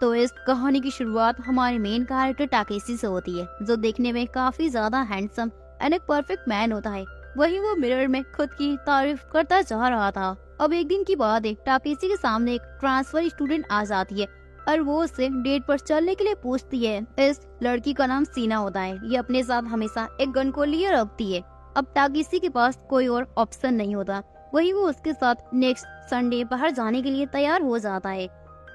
तो इस कहानी की शुरुआत हमारे मेन कैरेक्टर टाकेसी से होती है, जो देखने में काफी ज्यादा हैंडसम एंड एक परफेक्ट मैन होता है। वहीं वो मिरर में खुद की तारीफ करता जा रहा था। अब एक दिन की बात है, टाकेसी के सामने एक ट्रांसफर स्टूडेंट आ जाती है और वो उससे डेट पर चलने के लिए पूछती है। इस लड़की का नाम सीना होता है। ये अपने साथ हमेशा एक गन को लिए रखती है। अब टाकेसी के पास कोई और ऑप्शन नहीं होता। वही वो उसके साथ नेक्स्ट संडे बाहर जाने के लिए तैयार हो जाता है।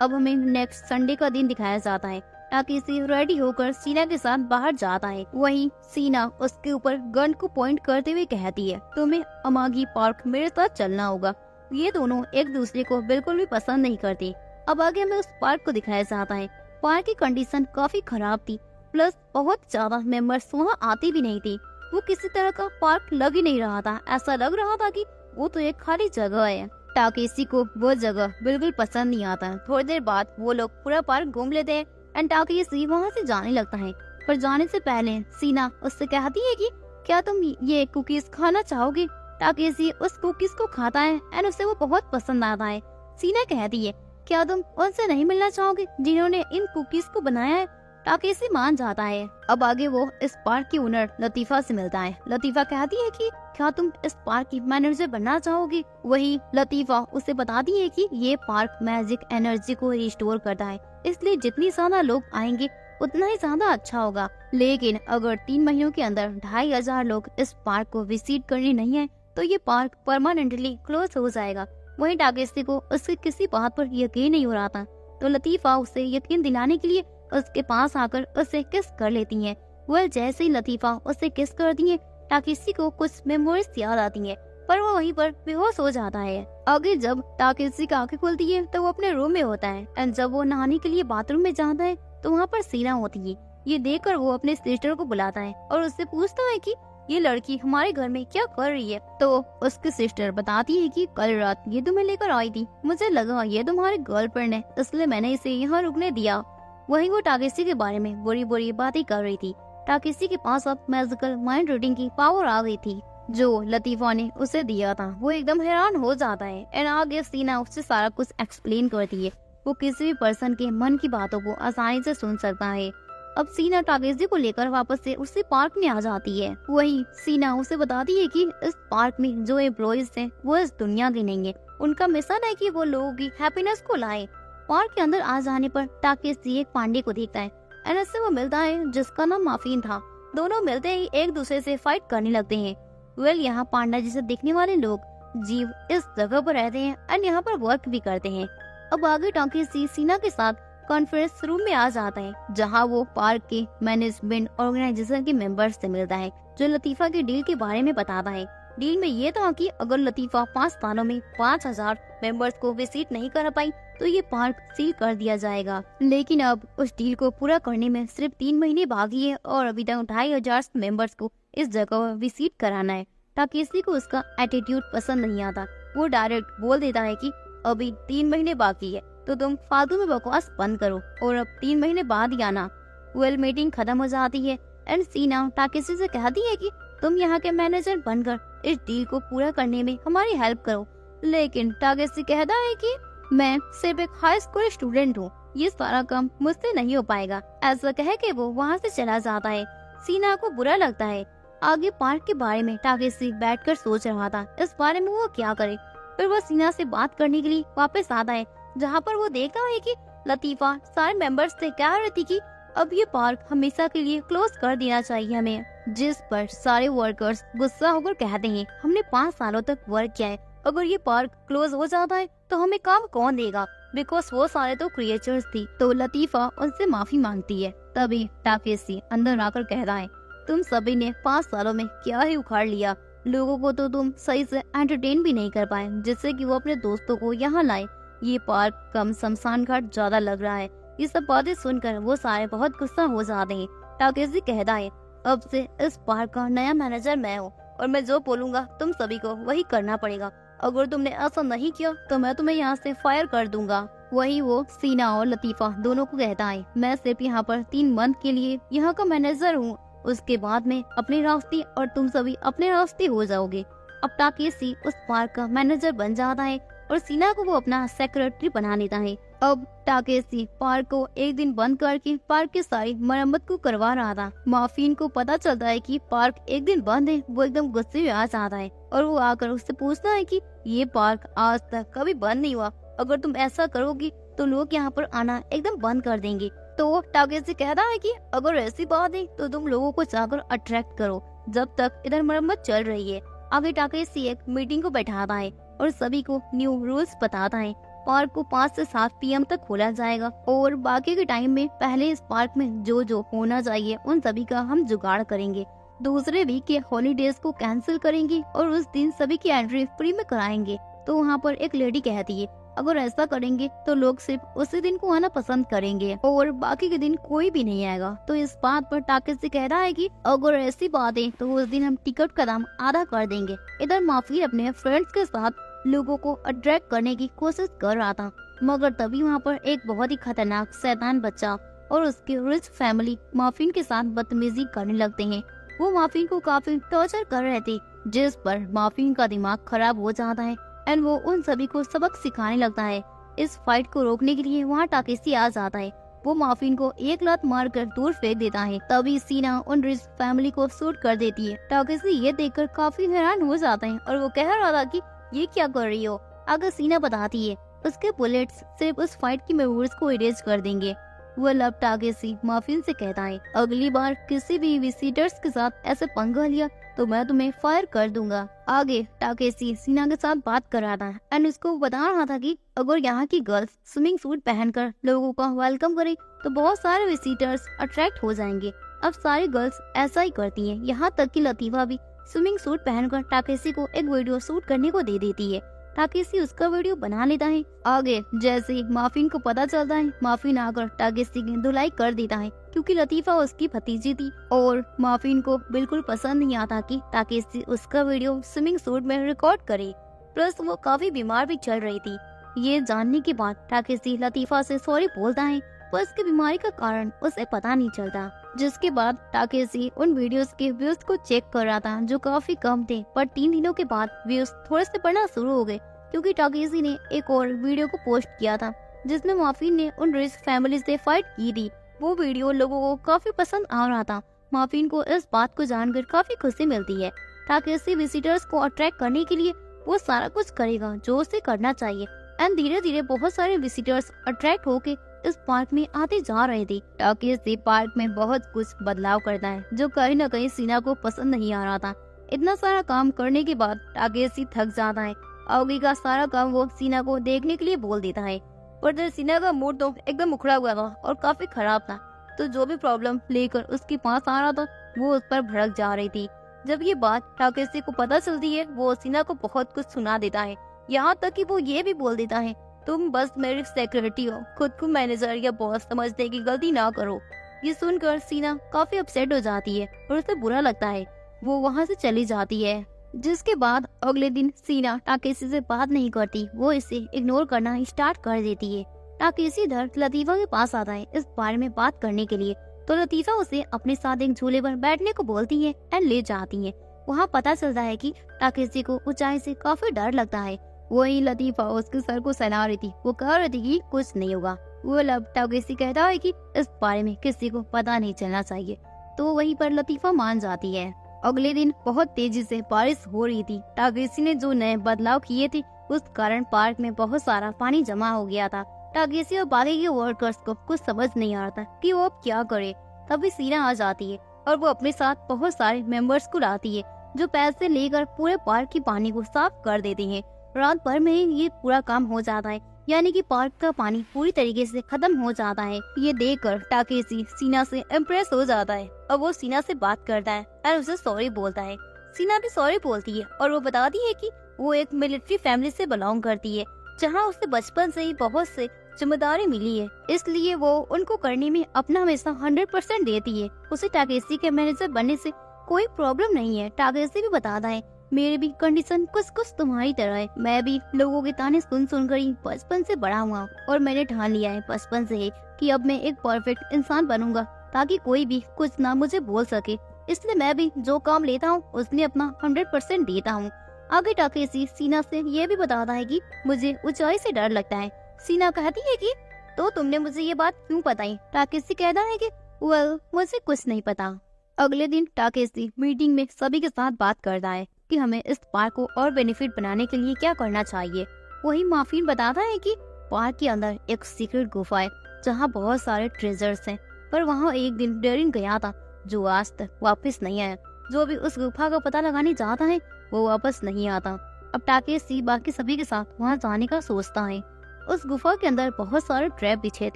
अब हमें नेक्स्ट संडे का दिन दिखाया जाता है। टाकेसी रेडी होकर सीना के साथ बाहर जाता है। वहीं सीना उसके ऊपर गन को पॉइंट करते हुए कहती है, तुम्हें अमागी पार्क मेरे साथ चलना होगा। ये दोनों एक दूसरे को बिल्कुल भी पसंद नहीं करते। अब आगे हमें उस पार्क को दिखाया जाता है। पार्क की कंडीशन काफी खराब थी, प्लस बहुत ज्यादा मेंबर्स वहाँ आते भी नहीं थे। वो किसी तरह का पार्क लग ही नहीं रहा था। ऐसा लग रहा था कि वो तो एक खाली जगह है। टाकेसी को वो जगह बिल्कुल पसंद नहीं आता। थोड़ी देर बाद वो लोग पूरा पार्क घूम लेते हैं एंड टाकेसी वहाँ से जाने लगता है। पर जाने से पहले सीना उससे कहती है कि क्या तुम ये कुकीज खाना चाहोगे। टाकेसी उस कुकीज को खाता है एंड उसे वो बहुत पसंद आता है। सीना कहती है, क्या तुम उनसे नहीं मिलना चाहोगे जिन्होंने इन कुकीज को बनाया है। टाकेसी मान जाता है। अब आगे वो इस पार्क की ओनर लतीफा से मिलता है। लतीफा कहती है कि क्या तुम इस पार्क की मैनेजर बनना चाहोगे। वही लतीफा उसे बताती है कि ये पार्क मैजिक एनर्जी को रिस्टोर करता है, इसलिए जितनी ज्यादा लोग आएंगे उतना ही ज्यादा अच्छा होगा। लेकिन अगर 3 महीनों के अंदर 2500 लोग इस पार्क को विजिट करने नहीं आए तो ये पार्क परमानेंटली क्लोज हो जाएगा। वहीं टाकेसी को उसकी किसी बात पर यकीन नहीं हो रहा था, तो लतीफा उसे यकीन दिलाने के लिए उसके पास आकर उसे किस कर लेती हैं। वह जैसे ही लतीफा उसे किस करती है, टाकेसी को कुछ मेमोरीज याद आती हैं, पर वो वहीं पर बेहोश हो जाता है। आगे जब टाकेसी की आंखें खुलती है तो वो अपने रूम में होता है एंड जब वो नहाने के लिए बाथरूम में जाता है तो वहाँ पर सीना होती है। ये देखकर वो अपने सिस्टर को बुलाता है और उससे पूछता है कि ये लड़की हमारे घर में क्या कर रही है। तो उसकी सिस्टर बताती है कि कल रात ये तुम्हें लेकर आई थी, मुझे लगा ये तुम्हारी गर्लफ्रेंड है, इसलिए मैंने इसे यहाँ रुकने दिया। वहीं वो टाकेसी के बारे में बुरी बुरी बातें कर रही थी। टाकेसी के पास अब मैजिकल माइंड रीडिंग की पावर आ गई थी जो लतीफा ने उसे दिया था। वो एकदम हैरान हो जाता है एंड आगे सीना उससे सारा कुछ एक्सप्लेन करती है। वो किसी भी पर्सन के मन की बातों को आसानी से सुन सकता है। अब सीना टाकेसी को लेकर वापस से उसी पार्क में आ जाती है। वहीं सीना उसे बताती है कि इस पार्क में जो एम्प्लॉइज हैं वो इस दुनिया के नहीं है। उनका मिशन है कि वो लोगों की हैप्पीनेस को लाए। पार्क के अंदर आ जाने पर टाकेसी एक पांडे को देखता है एंड उससे वो मिलता है जिसका नाम माफिन था। दोनों मिलते ही एक दूसरे से फाइट करने लगते हैं। यहाँ पांडा जिसे देखने वाले लोग जीव इस जगह पर रहते हैं एंड यहाँ पर वर्क भी करते हैं। अब आगे टाकेसी सीना के साथ कॉन्फ्रेंस रूम में आ जाता है, जहाँ वो पार्क के मैनेजमेंट ऑर्गेनाइजेशन के मेंबर्स से मिलता है, जो लतीफा के डील के बारे में बताता है। डील में ये था कि अगर लतीफा 5 सालों में 5000 मेंबर्स को विजिट नहीं कर पाई तो ये पार्क सील कर दिया जाएगा। लेकिन अब उस डील को पूरा करने में सिर्फ 3 महीने बाकी है और अभी तक 2500 मेंबर्स को इस जगह विजिट कराना है। टाकेसी को उसका एटीट्यूड पसंद नहीं आता। वो डायरेक्ट बोल देता है कि अभी 3 महीने बाकी है तो तुम फालतू में बकवास बंद करो और अब 3 महीने बाद ही आना। मीटिंग खत्म हो जाती है एंड सीना टाकेसी से कहती है कि तुम यहाँ के मैनेजर बनकर इस डील को पूरा करने में हमारी हेल्प करो। लेकिन टाकेसी कहता है कि मैं सिर्फ एक हाई स्कूल स्टूडेंट हूँ, ये सारा काम मुझसे नहीं हो पाएगा। ऐसा कह के वो वहाँ से चला जाता है। सीना को बुरा लगता है। आगे पार्क के बारे में टाकेसी बैठकर सोच रहा था इस बारे में वो क्या करे। फिर वो सीना से बात करने के लिए वापस आता है, जहाँ पर वो देखता है कि लतीफा सारे मेंबर्स से कह रही थी कि अब ये पार्क हमेशा के लिए क्लोज कर देना चाहिए हमें। जिस पर सारे वर्कर्स गुस्सा होकर कहते हैं, हमने 5 सालों तक वर्क किया है, अगर ये पार्क क्लोज हो जाता है तो हमें काम कौन देगा, बिकॉज वो सारे तो क्रिएचर्स थी। तो लतीफा उनसे माफी मांगती है। तभी टाकेसी अंदर आकर कहता है, तुम सभी ने 5 सालों में क्या ही उखाड़ लिया। लोगों को तो तुम सही से एंटरटेन भी नहीं कर पाए जिससे कि वो अपने दोस्तों को यहाँ लाए। ये पार्क कम शमशान घाट ज्यादा लग रहा है। ये सब बातें सुनकर वो सारे बहुत गुस्सा हो जाते हैं। टाकेसी कहता है, अब से इस पार्क का नया मैनेजर मैं हूँ और मैं जो बोलूँगा तुम सभी को वही करना पड़ेगा। अगर तुमने ऐसा नहीं किया तो मैं तुम्हें यहाँ से फायर कर दूंगा। वही वो सीना और लतीफा दोनों को कहता है, मैं सिर्फ यहाँ पर 3 मंथ के लिए यहाँ का मैनेजर हूँ, उसके बाद में अपने रास्ते और तुम सभी अपने रास्ते हो जाओगे। अब टाकेसी उस पार्क का मैनेजर बन जाता है और सीना को वो अपना सेक्रेटरी बना लेता है। अब टाकेसी पार्क को एक दिन बंद करके पार्क की सारी मरम्मत को करवा रहा था। माफिन को पता चलता है कि पार्क एक दिन बंद है। वो एकदम गुस्से में आ जाता है और वो आकर उससे पूछता है कि ये पार्क आज तक कभी बंद नहीं हुआ, अगर तुम ऐसा करोगी तो लोग यहाँ पर आना एकदम बंद कर देंगे। तो टाकेसी कहता है कि अगर ऐसी बात है तो तुम लोगों को जाकर अट्रैक्ट करो जब तक इधर मरम्मत चल रही है। आगे टाकेसी एक मीटिंग को बैठाता है और सभी को न्यू रूल्स बताता है। पार्क को 5 से 7 PM तक खोला जाएगा और बाकी के टाइम में पहले इस पार्क में जो जो होना चाहिए उन सभी का हम जुगाड़ करेंगे। दूसरे वीक के हॉलीडेज को कैंसिल करेंगे और उस दिन सभी की एंट्री फ्री में कराएंगे। तो वहाँ पर एक लेडी कहती है अगर ऐसा करेंगे तो लोग सिर्फ उसी दिन को आना पसंद करेंगे और बाकी के दिन कोई भी नहीं आएगा। तो इस बात पर टाकेसी कह रहा है कि अगर ऐसी बात है तो उस दिन हम टिकट का दाम आधा कर देंगे। इधर माफी अपने फ्रेंड्स के साथ लोगों को अट्रैक्ट करने की कोशिश कर रहा था, मगर तभी वहाँ पर एक बहुत ही खतरनाक शैतान बच्चा और उसके रिच फैमिली माफिन के साथ बदतमीजी करने लगते हैं। वो माफिन को काफी टॉर्चर कर रहे थे, जिस पर माफिन का दिमाग खराब हो जाता है एंड वो उन सभी को सबक सिखाने लगता है। इस फाइट को रोकने के लिए वहाँ टाकेसी आ जाता है। वो माफिन को एक लात मारकर दूर फेंक देता है। तभी सीना उन रिच फैमिली को शूट कर देती है। टाकेसी ये देखकर काफी हैरान हो जाता है और वो कह रहा था कि ये क्या कर रही हो। अगर सीना बताती है उसके बुलेट्स सिर्फ उस फाइट की मेमोरीज को इरेज कर देंगे। वो लब टाकेसी माफिन से कहता है अगली बार किसी भी विजिटर्स के साथ ऐसे पंगा लिया तो मैं तुम्हें फायर कर दूंगा। आगे टाकेसी सीना के साथ बात कर रहा था एंड उसको बता रहा था कि अगर यहाँ की गर्ल्स स्विमिंग सूट पहनकर लोगों का वेलकम करे तो बहुत सारे विजिटर्स अट्रैक्ट हो जाएंगे। अब सारी गर्ल्स ऐसा ही करती हैं, यहाँ तक कि लतीफा भी स्विमिंग सूट पहनकर टाकेसी को एक वीडियो शूट करने को दे देती है। टाकेसी उसका वीडियो बना लेता है। आगे जैसे माफिन को पता चलता है, माफिन आकर टाकेसी की धुलाई कर देता है क्योंकि लतीफा उसकी भतीजी थी और माफिन को बिल्कुल पसंद नहीं आता कि टाकेसी उसका वीडियो स्विमिंग सूट में रिकॉर्ड करे। प्लस वो काफी बीमार भी चल रही थी। ये जानने के बाद टाकेसी लतीफा से सॉरी बोलता है, पर उसकी बीमारी का कारण उसे पता नहीं चलता। जिसके बाद टाकेसी उन वीडियोस के व्यूज को चेक कर रहा था जो काफी कम थे, पर 3 दिनों के बाद व्यूज थोड़े से बढ़ना शुरू हो गए क्योंकि टाकेसी ने एक और वीडियो को पोस्ट किया था जिसमें माफिन ने उन रिच फैमिली से फाइट की थी। वो वीडियो लोगों को काफी पसंद आ रहा था। माफिन को इस बात को जानकर काफी खुशी मिलती है। टाकेसी विजिटर्स को अट्रैक्ट करने के लिए वो सारा कुछ करेगा जो उसे करना चाहिए एंड धीरे धीरे बहुत सारे विजिटर्स अट्रैक्ट होके इस पार्क में आते जा रहे थे। टाकेसी पार्क में बहुत कुछ बदलाव करता है जो कहीं न कहीं सीना को पसंद नहीं आ रहा था। इतना सारा काम करने के बाद टाकेसी थक जाता है। आगे का सारा काम वो सीना को देखने के लिए बोल देता है, पर सीना का मूड तो एकदम उखड़ा हुआ था और काफी खराब था। तो जो भी प्रॉब्लम लेकर उसके पास आ रहा था वो उस पर भड़क जा रही थी। जब ये बात टाकेसी को पता चलती है वो सीना को बहुत कुछ सुना देता है, यहाँ तक कि वो ये भी बोल देता है तुम बस मेरी सेक्रेटरी हो, खुद को मैनेजर या बॉस समझने की गलती ना करो। ये सुनकर सीना काफी अपसेट हो जाती है और उसे बुरा लगता है। वो वहाँ से चली जाती है। जिसके बाद अगले दिन सीना टाकेसी से बात नहीं करती, वो इसे इग्नोर करना स्टार्ट कर देती है। टाकेसी इधर लतीफा के पास आता है इस बारे में बात करने के लिए। तो लतीफा उसे अपने साथ एक झूले पर बैठने को बोलती है एंड ले जाती है। वहाँ पता चलता है कि टाकेसी को ऊंचाई से काफी डर लगता है। वही लतीफा उसके सर को सहला रही थी। वो कह रही थी कि कुछ नहीं होगा। वो लब टाकेसी कहता है कि इस बारे में किसी को पता नहीं चलना चाहिए। तो वहीं पर लतीफा मान जाती है। अगले दिन बहुत तेजी से बारिश हो रही थी। टाकेसी ने जो नए बदलाव किए थे उस कारण पार्क में बहुत सारा पानी जमा हो गया था। टाकेसी और बाकी के वर्कर्स को कुछ समझ नहीं आ रहा था कि वो अब क्या करे। तभी सीना आ जाती है और वो अपने साथ बहुत सारे मेंबर्स को लाती है जो पैसे लेकर पूरे पार्क की पानी को साफ कर देते हैं। रात भर में ही ये पूरा काम हो जाता है, यानी कि पार्क का पानी पूरी तरीके से खत्म हो जाता है। ये देखकर टाकेसी सीना से इम्प्रेस हो जाता है और वो सीना से बात करता है और उसे सॉरी बोलता है। सीना भी सॉरी बोलती है और वो बताती है कि वो एक मिलिट्री फैमिली से बिलोंग करती है जहाँ उसे बचपन से ही बहुत से जिम्मेदारी मिली है, इसलिए वो उनको करने में अपना हमेशा 100% देती है। उसे टाकेसी के मैनेजर बनने से कोई प्रॉब्लम नहीं है। टाकेसी भी बताता है मेरी भी कंडीशन कुछ कुछ तुम्हारी तरह है। मैं भी लोगों के ताने सुन सुनकर ही बचपन से बड़ा हुआ और मैंने ठान लिया है बचपन से ही कि अब मैं एक परफेक्ट इंसान बनूंगा ताकि कोई भी कुछ ना मुझे बोल सके। इसलिए मैं भी जो काम लेता हूँ उसमें अपना 100% देता हूँ। आगे टाकेसी सीना से ये भी बताता है कि मुझे ऊंचाई से डर लगता है। सीना कहती है कि तो तुमने मुझे ये बात क्यों बताई? टाकेशी कहता है कि वेल, मुझे कुछ नहीं पता। अगले दिन टाकेशी मीटिंग में सभी के साथ बात करता है कि हमें इस पार्क को और बेनिफिट बनाने के लिए क्या करना चाहिए। वही माफिन बताता है कि पार्क के अंदर एक सीक्रेट गुफा है जहाँ बहुत सारे ट्रेजर्स हैं, पर वहाँ एक दिन डेरिन गया था जो आज तक वापस नहीं आया। जो भी उस गुफा का पता लगाने जाता है वो वापस नहीं आता। अब टाकेशी बाकी सभी के साथ वहाँ जाने का सोचता है। उस गुफा के अंदर बहुत सारे ट्रैप बिछे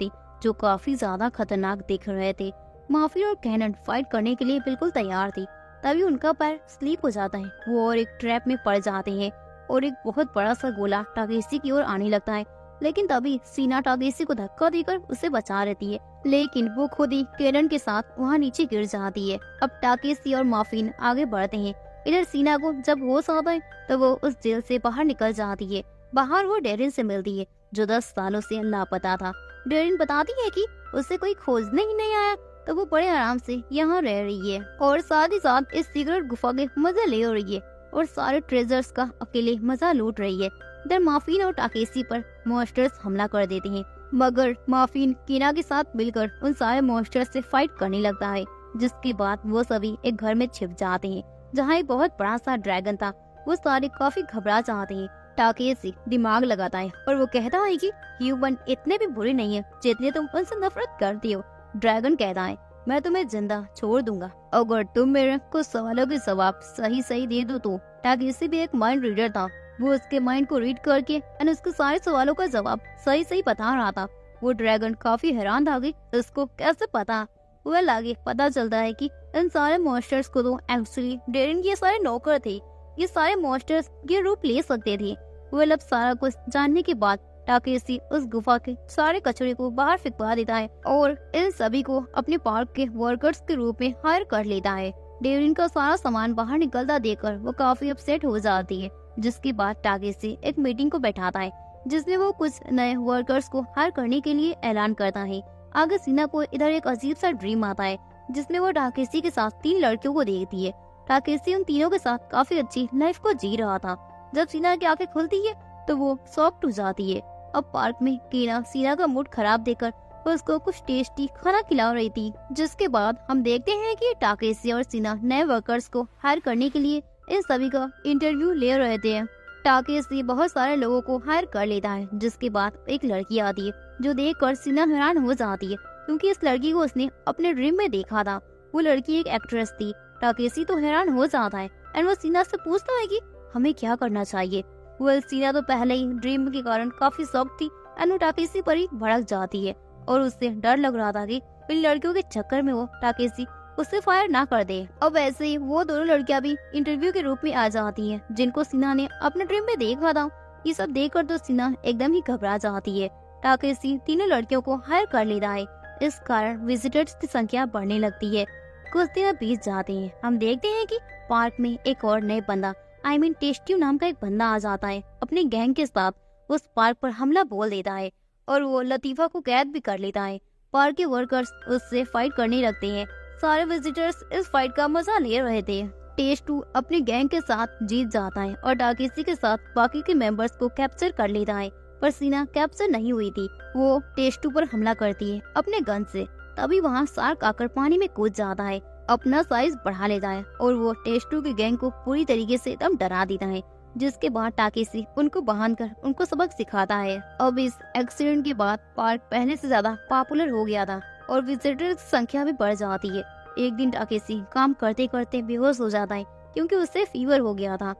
थे जो काफी ज्यादा खतरनाक दिख रहे थे। माफिन और कैनन फाइट करने के लिए बिल्कुल तैयार थे, तभी उनका पैर स्लिप हो जाता है। वो और एक ट्रैप में पड़ जाते हैं और एक बहुत बड़ा सा गोला टाकेशी की ओर आने लगता है, लेकिन तभी सीना टाकेशी को धक्का देकर उसे बचा लेती है, लेकिन वो खुद ही कैनन के साथ वहाँ नीचे गिर जाती है। अब टाकेशी और माफिन आगे बढ़ते हैं। इधर सीना को जब होश आता है तो वो उस जेल से बाहर निकल जाती है। बाहर वो डेरिन से मिलती है जो 10 सालों से लापता था। डेरिन बताती है कि उसे कोई खोजने ही नहीं आया, तो वो बड़े आराम से यहाँ रह रही है और साथ ही साथ इस सीक्रेट गुफा के मजे ले रही है और सारे ट्रेजर्स का अकेले मजा लूट रही है। इधर माफिन और टाकेशी पर मॉन्स्टर्स हमला कर देते हैं, मगर माफिन कीना के साथ मिलकर उन सारे मॉन्स्टर्स से फाइट करने लगता है, जिसके बाद वो सभी एक घर में छिप जाते हैं जहाँ एक बहुत बड़ा सा ड्रैगन था। वो सारे काफी घबरा जाते हैं। टाकेशी दिमाग लगाता है और वो कहता है कि ह्यूमन इतने भी बुरे नहीं है जितने तुम उनसे नफरत करती हो। ड्रैगन कहता है मैं तुम्हें जिंदा छोड़ दूंगा अगर तुम मेरे कुछ सवालों के जवाब सही दे दो तो। टाकेशी भी एक माइंड रीडर था, वो उसके माइंड को रीड करके और उसके सारे सवालों का जवाब सही बता रहा था। वो ड्रैगन काफी हैरान था कि इसको कैसे पता। वेल, आगे पता चलता है कि इन सारे मॉन्स्टर्स को तो एक्चुअली डेरिन के सारे नौकर थे। ये सारे मॉन्स्टर्स ये रूप ले सकते थे। वेल, अब सारा कुछ जानने के बाद टाकेशी उस गुफा के सारे कचरे को बाहर फेंकवा देता है और इन सभी को अपने पार्क के वर्कर्स के रूप में हायर कर लेता है। डेरिन का सारा सामान बाहर निकलता देखकर वो काफी अपसेट हो जाती है, जिसके बाद टाकेशी एक मीटिंग को बैठाता है जिसमें वो कुछ नए वर्कर्स को हायर करने के लिए ऐलान करता है। आगे सीना को इधर एक अजीब सा ड्रीम आता है जिसमें वो टाकेशी के साथ 3 लड़कियों को देखती है। टाकेशी उन तीनों के साथ काफी अच्छी लाइफ को जी रहा था। जब सीना की आंखें खुलती है तो वो शॉक्ड हो जाती है। अब पार्क में कीना सीना का मूड खराब देखकर उसको कुछ टेस्टी खाना खिला रही थी, जिसके बाद हम देखते हैं कि टाकेशी और सीना नए वर्कर्स को हायर करने के लिए इन सभी का इंटरव्यू ले रहे थे। टाकेशी बहुत सारे लोगों को हायर कर लेता है, जिसके बाद एक लड़की आती है जो देखकर सीना हैरान हो जाती है क्योंकि इस लड़की को उसने अपने ड्रीम में देखा था। वो लड़की एक एक्ट्रेस थी। टाकेशी तो हैरान हो जाता है और वो सीना से पूछता है कि हमें क्या करना चाहिए। वो सीना तो पहले ही ड्रीम के कारण काफी शॉक थी और वो टाकेशी पर ही भड़क जाती है और उससे डर लग रहा था कि इन लड़कियों के चक्कर में वो टाकेशी उससे फायर ना कर दे। अब वैसे ही वो दोनों लड़कियां भी इंटरव्यू के रूप में आ जाती हैं, जिनको सीना ने अपने ड्रीम में देखा था। ये सब देखकर तो सीना एकदम ही घबरा जाती है। टाकेशी तीनों लड़कियों को हायर कर लेता है, इस कारण विजिटर्स की संख्या बढ़ने लगती है। कुछ दिन बीत जाते हैं। हम देखते हैं कि पार्क में एक और नए बंदा टेस्टी नाम का एक बंदा आ जाता है। अपने गैंग के साथ उस पार्क पर हमला बोल देता है और वो लतीफा को कैद भी कर लेता है। पार्क के वर्कर्स उससे फाइट करने लगते हैं। सारे विजिटर्स इस फाइट का मजा ले रहे थे। टेस्टू अपने गैंग के साथ जीत जाता है और टाकेशी के साथ बाकी के मेंबर्स को कैप्चर कर लेता है, पर सीना कैप्चर नहीं हुई थी। वो टेस्टू पर हमला करती है अपने गन से। तभी वहाँ शार्क आकर पानी में कूद जाता है, अपना साइज बढ़ा लेता है और वो टेस्टू की गैंग को पूरी तरीके से एकदम डरा देता है, जिसके बाद टाकेशी उनको बांधकर उनको सबक सिखाता है। अब इस एक्सीडेंट के बाद पार्क पहले से ज्यादा पॉपुलर हो गया था और विजिटर्स की संख्या भी बढ़ जाती है। एक दिन टाकेशी काम करते करते बेहोश हो जाता है क्योंकि उससे फीवर हो गया था।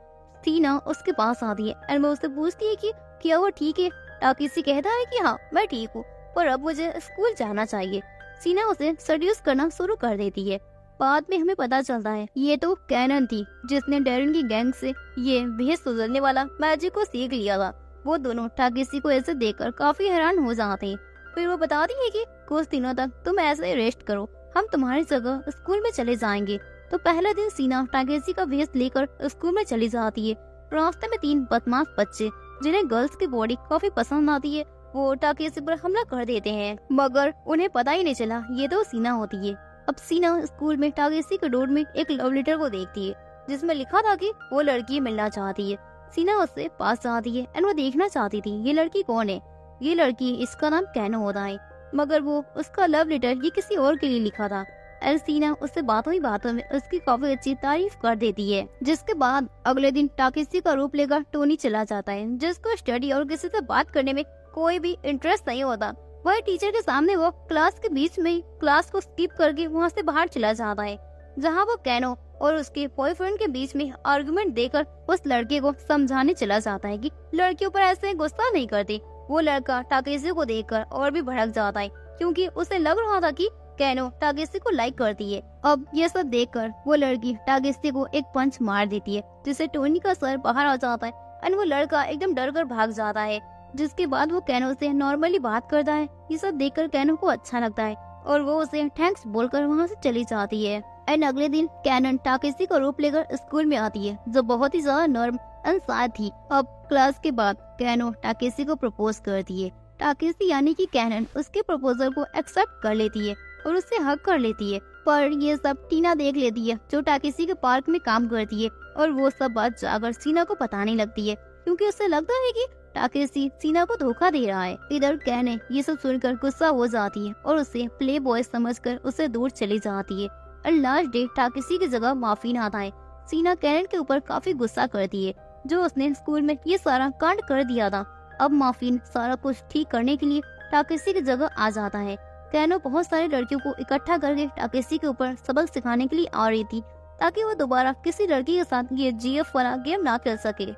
सीना उसके पास आती है और वो उससे पूछती है कि क्या वो ठीक है। टाकेशी कहता है कि हाँ मैं ठीक हूँ, पर अब मुझे स्कूल जाना चाहिए। सीना उसे सड्यूस करना शुरू कर देती है। बाद में हमें पता चलता है ये तो कैनन थी जिसने डेरिन की गैंग से ये भेद सुधरने वाला मैजिक को सीख लिया था। वो दोनों टाकेशी को ऐसे देखकर काफी हैरान हो जाते हैं। फिर वो बताती है कि कुछ दिनों तक तुम ऐसे रेस्ट करो, हम तुम्हारी जगह स्कूल में चले जाएंगे। तो पहला दिन सीना टाकेशी का भेष लेकर स्कूल में चली जाती है। रास्ते में 3 बदमाश बच्चे जिन्हें गर्ल्स की बॉडी काफी पसंद आती है, वो टाकेशी पर हमला कर देते हैं, मगर उन्हें पता ही नहीं चला ये तो सीना होती है। अब सीना स्कूल में टाकेशी के डोर में एक लव लेटर को देखती है जिसमें लिखा था कि वो लड़की मिलना चाहती है। सीना उससे पास जाती है और वो देखना चाहती थी ये लड़की कौन है। ये लड़की, इसका नाम कैनो होता है, मगर वो उसका लव लेटर ये किसी और के लिए लिखा था। एल्सीना उससे बातों ही बातों में उसकी काफी अच्छी तारीफ कर देती है। जिसके बाद अगले दिन टाकेसी का रूप लेकर टोनी चला जाता है, जिसको स्टडी और किसी से बात करने में कोई भी इंटरेस्ट नहीं होता। वह टीचर के सामने वो क्लास के बीच में क्लास को स्किप करके वहाँ से बाहर चला जाता है, जहाँ वो कैनो और उसके बॉयफ्रेंड के बीच में आर्गुमेंट देकर उस लड़के को समझाने चला जाता है कि लड़कियों पर ऐसे गुस्सा नहीं करते। वो लड़का टाकेसी को देखकर और भी भड़क जाता है, क्योंकि उसे लग रहा था कि कैनो टाकेसी को लाइक करती है। अब ये सब देखकर वो लड़की टाकेसी को एक पंच मार देती है, जिससे टोनी का सर बाहर आ जाता है और वो लड़का एकदम डर कर भाग जाता है। जिसके बाद वो कैनो से नॉर्मली बात करता है। ये सब देखकर कैनो को अच्छा लगता है और वो उसे थैंक्स बोलकर वहाँ से चली जाती है। एंड अगले दिन कैनन टाकेसी का रूप लेकर स्कूल में आती है, जो बहुत ही ज्यादा नर्म एंड शांत थी। अब क्लास के बाद कैनो टाकेसी को प्रपोज करती है। टाकेसी यानी कि कैनन उसके प्रपोजल को एक्सेप्ट कर लेती है और उससे हक कर लेती है। पर ये सब टीना देख लेती है, जो टाकेसी के पार्क में काम करती है, और वो सब बात जाकर सीना को बताने लगती है, क्योंकि उसे लगता है कि टाकेसी सीना को धोखा दे रहा है। इधर कैने ये सब सुनकर गुस्सा हो जाती है और उसे प्ले बॉय समझकर उसे दूर चली जाती है। और लास्ट डे टाकेसी की जगह माफिन आता है। सीना कैनन के ऊपर काफी गुस्सा करती है, जो उसने स्कूल में ये सारा कांड कर दिया था। अब माफिन सारा कुछ ठीक करने के लिए टाकेसी की जगह आ जाता है। कैनो बहुत सारी लड़कियों को इकट्ठा करके टाकेसी के ऊपर सबक सिखाने के लिए आ रही थी, ताकि वो दोबारा किसी लड़की के साथ ये जीएफ वाला गेम ना खेल सके।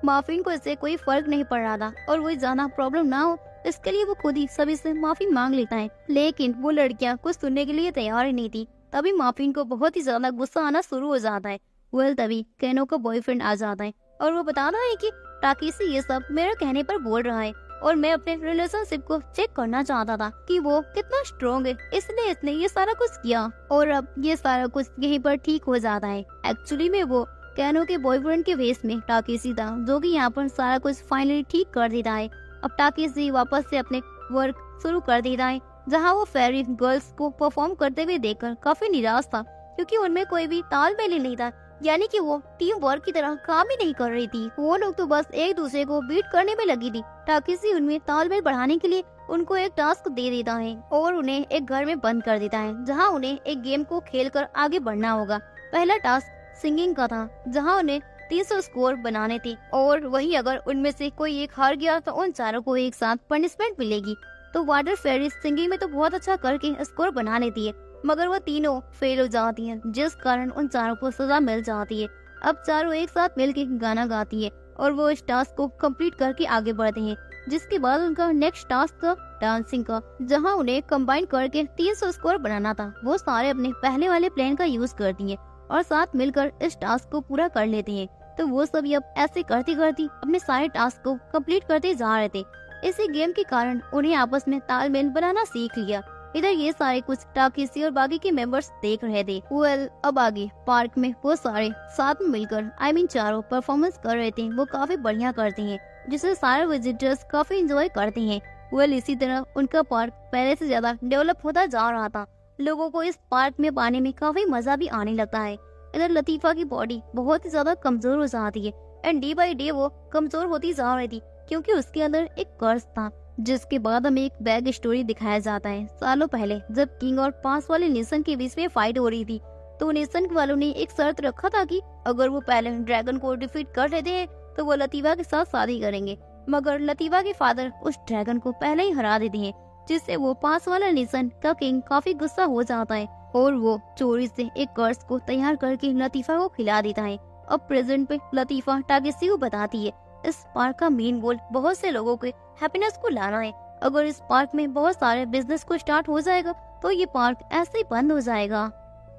माफिन को इससे कोई फर्क नहीं पड़ रहा था और वो ज्यादा प्रॉब्लम ना हो, इसके लिए वो खुद ही सभी से माफी मांग लेता है। लेकिन वो लड़कियां कुछ सुनने के लिए तैयार ही नहीं थी। तभी माफिन को बहुत ही ज्यादा गुस्सा आना शुरू हो जाता है। तभी कैनो का बॉयफ्रेंड आ जाता है और वो बताता है कि टाकेसी ये सब मेरे कहने पर बोल रहा है और मैं अपने रिलेशनशिप को चेक करना चाहता था कि वो कितना स्ट्रॉन्ग है, इसलिए इसने ये सारा कुछ किया और अब ये सारा कुछ यहीं पर ठीक हो जाता है। एक्चुअली में वो कैनो के बॉयफ्रेंड के वेश में टाकेसी था, जो कि यहाँ पर सारा कुछ फाइनली ठीक कर देता है। अब टाकेसी वापस से अपने वर्क शुरू कर देता है, जहाँ वो फेरी गर्ल्स को परफॉर्म करते हुए देखकर काफी निराश था, क्योंकि उनमें कोई भी तालमेल ही नहीं था, यानी कि वो टीम वर्क की तरह काम ही नहीं कर रही थी। वो लोग तो बस एक दूसरे को बीट करने में लगी थी। टाकेसी उनमें तालमेल बढ़ाने के लिए उनको एक टास्क दे देता है और उन्हें एक घर में बंद कर देता है, जहां उन्हें एक गेम को खेलकर आगे बढ़ना होगा। पहला टास्क सिंगिंग का था, जहां उन्हें 300 स्कोर बनाने थे और वही अगर उनमें से कोई एक हार गया तो उन चारों को एक साथ पनिशमेंट मिलेगी। तो वाटर फेरी सिंगिंग में तो बहुत अच्छा करके स्कोर बना लेती है, मगर वो तीनों फेल हो जाती हैं, जिस कारण उन चारों को सजा मिल जाती है। अब चारों एक साथ मिलकर गाना गाती है और वो इस टास्क को कंप्लीट करके आगे बढ़ते हैं। जिसके बाद उनका नेक्स्ट टास्क था डांसिंग का, जहां उन्हें कंबाइन करके 300 स्कोर बनाना था। वो सारे अपने पहले वाले प्लान का यूज करती हैं और साथ मिलकर इस टास्क को पूरा कर लेते हैं। तो वो सभी अब ऐसे करती करती अपने सारे टास्क को कंप्लीट करते जा रहे थे। इसी गेम के कारण उन्हें आपस में तालमेल बनाना सीख लिया। इधर ये सारे कुछ टाकेसी और बाकी के मेंबर्स देख रहे थे। अब आगे पार्क में वो सारे साथ में मिलकर चारों परफॉर्मेंस कर रहे थे। वो काफी बढ़िया करते हैं, जिसे सारे विजिटर्स काफी एंजॉय करते हैं। इसी तरह उनका पार्क पहले से ज्यादा डेवलप होता जा रहा था। लोगों को इस पार्क में पाने में काफी मजा भी आने लगता है। इधर लतीफा की बॉडी बहुत ही ज्यादा कमजोर हो जाती है एंड डे बाई डे वो कमजोर होती जा रही थी, क्योंकि उसके अंदर एक कर्ज था। जिसके बाद हमें एक बैक स्टोरी दिखाया जाता है सालों पहले, जब किंग और पास वाले नेशन के बीच में फाइट हो रही थी। तो नेशन वालों ने एक शर्त रखा था कि अगर वो पहले ड्रैगन को डिफीट कर लेते हैं तो वो लतीफा के साथ शादी करेंगे। मगर लतीफा के फादर उस ड्रैगन को पहले ही हरा देते हैं, जिससे वो पास वाला नेशन का किंग काफी गुस्सा हो जाता है और वो चोरी से एक कर्ज को तैयार करके लतीफा को खिला देता है। अब प्रेजेंट पे लतीफा टाकेसी को बताती है इस पार्क का मेन गोल बहुत से लोगों के हैप्पीनेस को लाना है। अगर इस पार्क में बहुत सारे बिजनेस को स्टार्ट हो जाएगा तो ये पार्क ऐसे ही बंद हो जाएगा,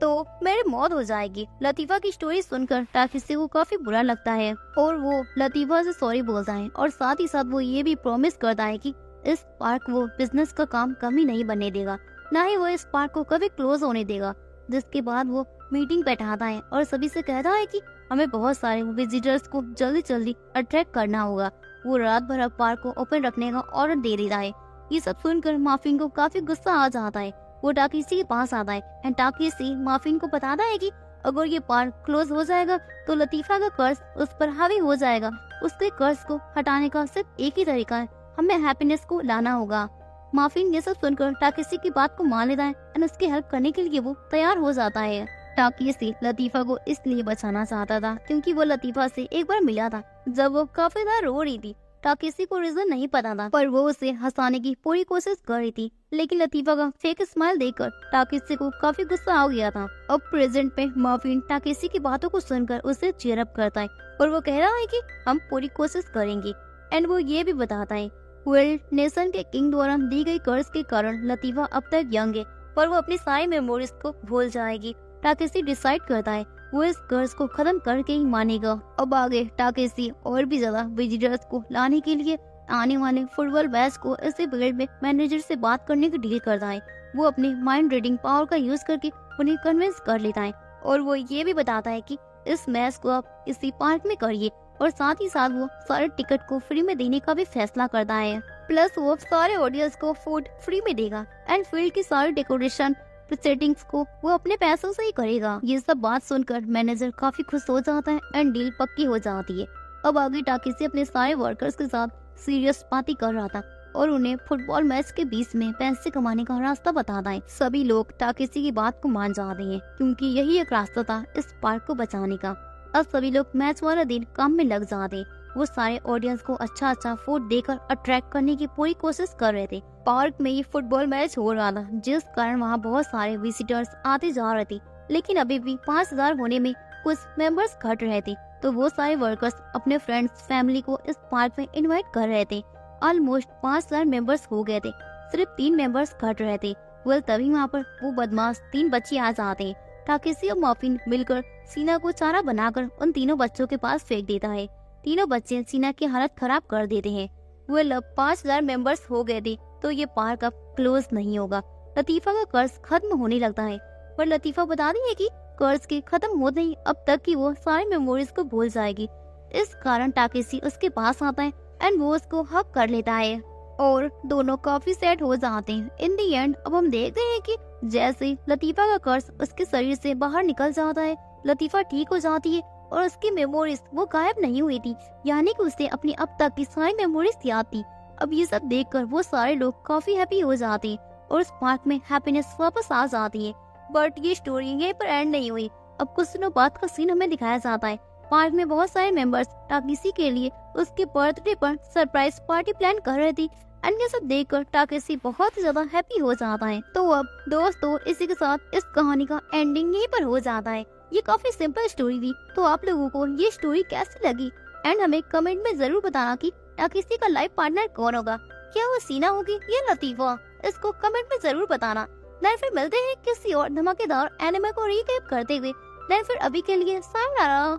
तो मेरी मौत हो जाएगी। लतीफा की स्टोरी सुनकर टाकेसी को काफी बुरा लगता है और वो लतीफा से सॉरी बोलता है और साथ ही साथ वो ये भी प्रॉमिस करता है कि इस पार्क वो बिजनेस का काम कमी नहीं बनने देगा, न ही वो इस पार्क को कभी क्लोज होने देगा। जिसके बाद वो मीटिंग बैठाता है और सभी से कहता है कि हमें बहुत सारे विजिटर्स को जल्दी जल्दी अट्रैक्ट करना होगा। वो रात भर पार्क को ओपन रखने का ऑर्डर दे देता है। ये सब सुनकर माफिन को काफी गुस्सा आ जाता है। वो टाकेसी के पास आता है एंड टाकेसी माफिन को बताता है कि अगर ये पार्क क्लोज हो जाएगा तो लतीफा का कर्ज उस पर हावी हो जाएगा। उसके कर्ज को हटाने का सिर्फ एक ही तरीका है हमें हैप्पीनेस को लाना होगा। माफिन ये सब सुनकर टाकेसी की बात को मान लेता है और उसकी हेल्प करने के लिए वो तैयार हो जाता है। टाकेसी लतीफा को इसलिए बचाना चाहता था क्योंकि वो लतीफा से एक बार मिला था जब वो काफी ज्यादा रो रही थी। टाकेसी को रीजन नहीं पता था पर वो उसे हंसाने की पूरी कोशिश कर रही थी, लेकिन लतीफा का फेक स्माइल देखकर टाकेसी को काफी गुस्सा आ गया था। अब प्रेजेंट में माफिन टाकेसी की बातों को सुनकर उसे चीयर अप करता है और वो कह रहा है कि हम पूरी कोशिश करेंगे। एंड वो ये भी बताता है वेल नेशन के किंग द्वारा दी गई कर्ज के कारण लतीफा अब तक यंग है पर वो अपनी सारी मेमोरीज को भूल जाएगी। टाकेसी डिसाइड करता है वो इस कर्ज को खत्म करके ही मानेगा। अब आगे टाकेसी और भी ज्यादा विजिटर्स को लाने के लिए आने वाले फुटबॉल मैच को इसी पीरियड में मैनेजर से बात करने की डील करता है। वो अपने माइंड रीडिंग पावर का यूज करके उन्हें कन्विंस कर लेता है और वो ये भी बताता है कि इस मैच को आप इसी पार्क में करिए और साथ ही साथ वो सारे टिकट को फ्री में देने का भी फैसला करता है। प्लस वो सारे ऑडियंस को फूड फ्री में देगा एंड फील्ड की सारी डेकोरेशन सेटिंग्स को वो अपने पैसों से ही करेगा। ये सब बात सुनकर मैनेजर काफी खुश हो जाता है एंड डील पक्की हो जाती है। अब आगे टाकेसी अपने सारे वर्कर्स के साथ सीरियस पार्टी कर रहा था और उन्हें फुटबॉल मैच के बीच में पैसे कमाने का रास्ता बताता है। सभी लोग टाकेसी की बात को मान जाते हैं क्योंकि यही एक रास्ता था इस पार्क को बचाने का। अब सभी लोग मैच वाला दिन काम में लग जाते हैं। वो सारे ऑडियंस को अच्छा फूड देकर अट्रैक्ट करने की पूरी कोशिश कर रहे थे। पार्क में ये फुटबॉल मैच हो रहा था जिस कारण वहाँ बहुत सारे विजिटर्स आते जा रहे थे, लेकिन अभी भी 5000 होने में कुछ मेंबर्स घट रहे थे। तो वो सारे वर्कर्स अपने फ्रेंड्स फैमिली को इस पार्क में इनवाइट कर रहे थे। ऑलमोस्ट 5000 मेंबर्स हो गए थे, सिर्फ 3 मेंबर्स घट रहे थे। वेल तभी वहाँ पर वो बदमाश 3 बच्चे आ जाते हैं। टाकेसी और माफिन मिलकर सीना को चारा बनाकर उन तीनों बच्चों के पास फेंक देता है। तीनों बच्चे सीना की हालत खराब कर देते हैं। वेल अब 5000 मेंबर्स हो गए थे तो ये पार्क अब क्लोज नहीं होगा। लतीफा का कर्ज खत्म होने लगता है पर लतीफा बताती है कि कर्ज के खत्म होते ही अब तक की वो सारी मेमोरीज को भूल जाएगी। इस कारण टाकेसी उसके पास आता है एंड वो उसको हक कर लेता है और दोनों काफी सेट हो जाते हैं। इन दी एंड अब हम देखते हैं कि जैसे लतीफा का कर्ज उसके शरीर से बाहर निकल जाता है, लतीफा ठीक हो जाती है और उसकी मेमोरीज वो गायब नहीं हुई थी, यानी कि उसे अपनी अब तक की सारी मेमोरीज याद थी। अब ये सब देखकर वो सारे लोग काफी हैप्पी हो जाते हैं और उस पार्क में हैप्पीनेस वापस आ जाती है। बट ये स्टोरी यहीं पर एंड नहीं हुई। अब कुछ दिनों बाद का सीन हमें दिखाया जाता है। पार्क में बहुत सारे मेंबर्स टाकेसी के लिए उसके बर्थडे पर सरप्राइज पार्टी प्लान कर रहे थे एंड ये सब देखकर टाकेसी बहुत ज्यादा हैप्पी हो जाता है। तो अब दोस्तों इसी के साथ इस कहानी का एंडिंग यहीं पर हो जाता है। ये काफी सिंपल स्टोरी थी, तो आप लोगों को ये स्टोरी कैसी लगी एंड हमें कमेंट में जरूर बताना कि टाकेसी का लाइफ पार्टनर कौन होगा, क्या वो सीना होगी या लतीफा। इसको कमेंट में जरूर बताना। नहीं फिर मिलते हैं किसी और धमाकेदार एनिमे को रिकैप करते हुए। नहीं फिर अभी के लिए सायोनारा।